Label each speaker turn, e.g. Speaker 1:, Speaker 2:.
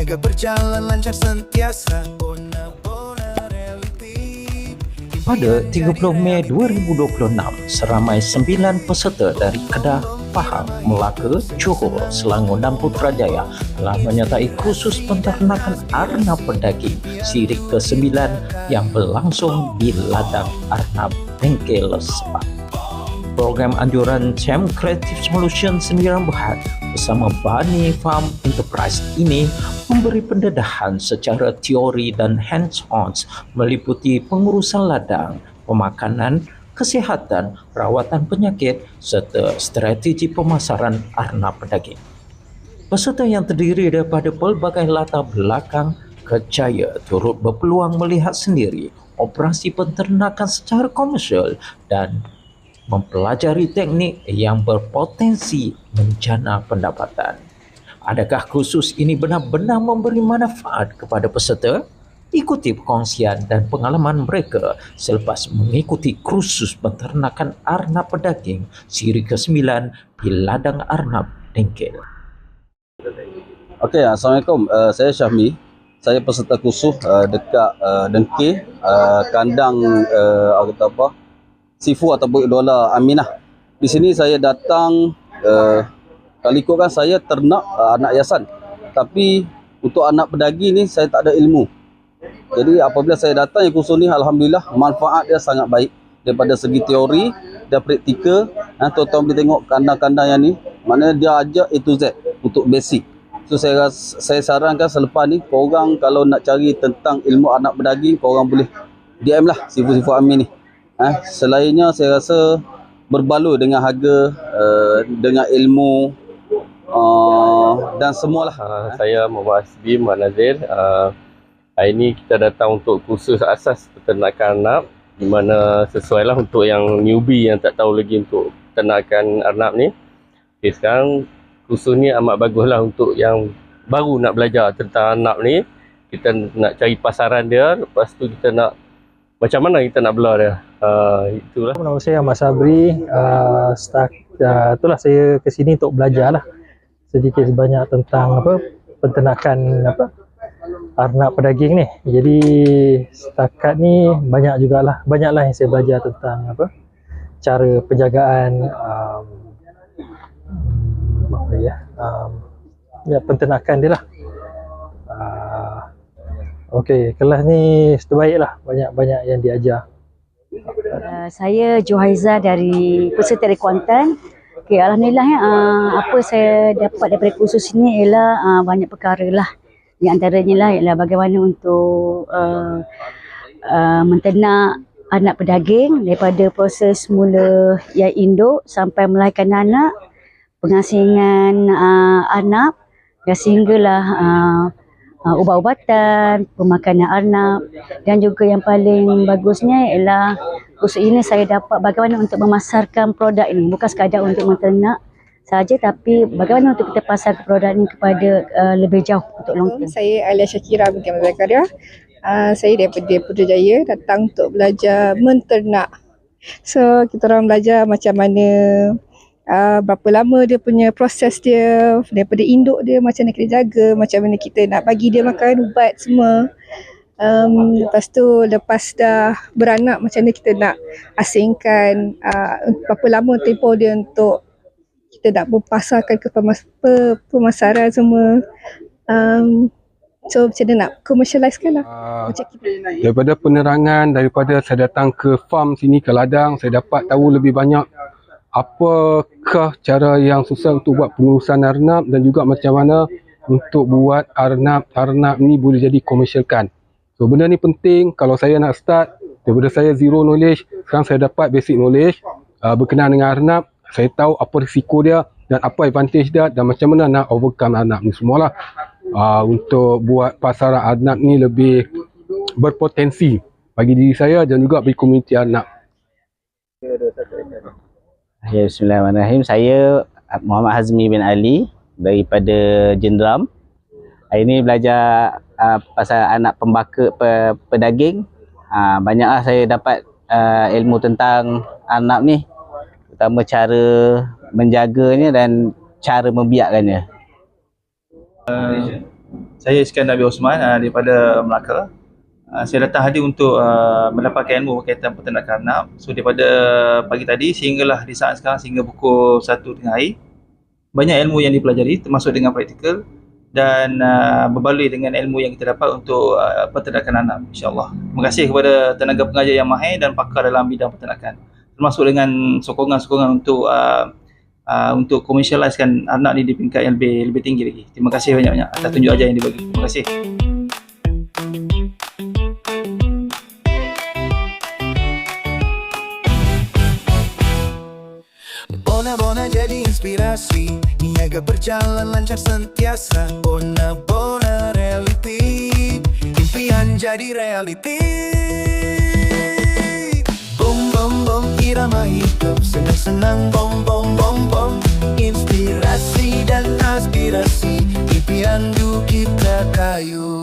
Speaker 1: Jaga berjalan lancar sentiasa. Bona reality.
Speaker 2: Pada 30 Mei 2026, seramai 9 peserta dari Kedah, Pahang, Melaka, Johor, Selangor dan Putrajaya telah menyertai kursus penternakan arnab pedaging siri ke-9 yang berlangsung di Ladang Arnab Bengkel Sepak. Program anjuran CEM Creative Solution Sendirian Berhad bersama Bani Farm Enterprise ini memberi pendedahan secara teori dan hands-on meliputi pengurusan ladang, pemakanan, kesihatan, rawatan penyakit serta strategi pemasaran arnab pedaging. Peserta yang terdiri daripada pelbagai latar belakang kerjaya turut berpeluang melihat sendiri operasi penternakan secara komersial dan mempelajari teknik yang berpotensi menjana pendapatan. Adakah kursus ini benar-benar memberi manfaat kepada peserta? Ikuti perkongsian dan pengalaman mereka selepas mengikuti kursus penternakan arnab pedaging siri ke-9 di Ladang Arnab Dengkel.
Speaker 3: Okey, Assalamualaikum. Saya Syahmi. Saya peserta kursus dekat Dengkel, kandang Sifu ataupun Idola Aminah. Di sini saya datang, kalau ikutkan saya ternak anak hiasan. Tapi untuk anak pedaging ni saya tak ada ilmu. Jadi apabila saya datang yang kursus ni, alhamdulillah manfaat dia sangat baik daripada segi teori dan praktikal. Tuan-tuan boleh tengok kandang-kandang yang ni, maknanya dia ajar A to Z untuk basic. So saya sarankan selepas ni korang kalau nak cari tentang ilmu anak pedaging, korang boleh DM lah Sifu Amin ni. Selainnya saya rasa berbaloi dengan harga, dengan ilmu dan semualah.
Speaker 4: Saya Muhammad Hasbi Muhammad Nazir. Hari ini kita datang untuk kursus asas peternakan arnab, di mana sesuai lah untuk yang newbie yang tak tahu lagi untuk peternakan arnab ni. Okay, sekarang kursus ni amat baguslah untuk yang baru nak belajar tentang arnab ni. Kita nak cari pasaran dia, lepas tu kita nak macam mana kita nak bela dia. Itulah.
Speaker 5: Nama saya Ahmad Sabri. Itulah saya ke sini untuk belajar lah sedikit sebanyak tentang penternakan arnab pedaging ni. Jadi setakat ni banyaklah yang saya belajar tentang cara penjagaan penternakan dia lah. Okey, kelas ni terbaik lah, banyak yang diajar.
Speaker 6: Saya Johaiza dari Pusat Teknik Kuantan. Okay, alhamdulillah apa saya dapat daripada kursus ini ialah banyak perkara lah. Di antaranya lah ialah bagaimana untuk menternak anak pedaging daripada proses mula ia induk sampai melahirkan anak, pengasingan anak dan sehinggalah ubat-ubatan, pemakanan arnab, dan juga yang paling bagusnya ialah kursus ini saya dapat bagaimana untuk memasarkan produk ini, bukan sekadar untuk menternak saja, tapi bagaimana untuk kita pasarkan produk ini kepada lebih jauh untuk long term.
Speaker 7: Saya Alia Syakira binti Ahmad Zakaria. Saya daripada Putrajaya datang untuk belajar menternak. So kita orang belajar macam mana berapa lama dia punya proses dia, daripada induk dia macam mana kita jaga, macam mana kita nak bagi dia makan ubat semua. Lepas dah beranak macam mana kita nak asingkan, berapa lama tempoh dia untuk kita nak pasarkan ke pemasaran semua. So macam mana nak commercializekan lah.
Speaker 8: Daripada penerangan, daripada saya datang ke farm sini, ke ladang, saya dapat tahu lebih banyak apakah cara yang susah untuk buat pengurusan arnab dan juga macam mana untuk buat arnab ni boleh jadi komersialkan. So benda ni penting. Kalau saya nak start daripada saya zero knowledge, sekarang saya dapat basic knowledge berkenaan dengan arnab. Saya tahu apa risiko dia dan apa advantage dia dan macam mana nak overcome arnab ni semualah. Untuk buat pasaran arnab ni lebih berpotensi bagi diri saya dan juga bagi komuniti arnab.
Speaker 9: Bismillahirrahmanirrahim. Saya Muhammad Hazmi bin Ali daripada Jendram. Hari ini belajar pasal anak pedaging. Banyaklah saya dapat ilmu tentang arnab ni, terutama cara menjaganya dan cara membiakkannya.
Speaker 10: Saya Iskandar bin Osman daripada Melaka. Saya datang hadir untuk mendapatkan ilmu berkaitan peternakan anak. So daripada pagi tadi sehinggalah di saat sekarang, sehingga pukul 1 tengah hari, banyak ilmu yang dipelajari termasuk dengan praktikal dan berbaloi dengan ilmu yang kita dapat untuk peternakan anak, insya-Allah. Terima kasih kepada tenaga pengajar yang mahir dan pakar dalam bidang peternakan, termasuk dengan sokongan-sokongan untuk komersialiskan anak ni di peringkat yang lebih tinggi lagi. Terima kasih banyak-banyak atas tunjuk ajar yang dibagi. Terima kasih.
Speaker 1: Bona jadi inspirasi, niaga berjalan lancar sentiasa. Bona reality, impian jadi reality. Boom boom boom, irama hidup senang-senang. Boom boom boom boom, inspirasi dan aspirasi, impian kita kayu.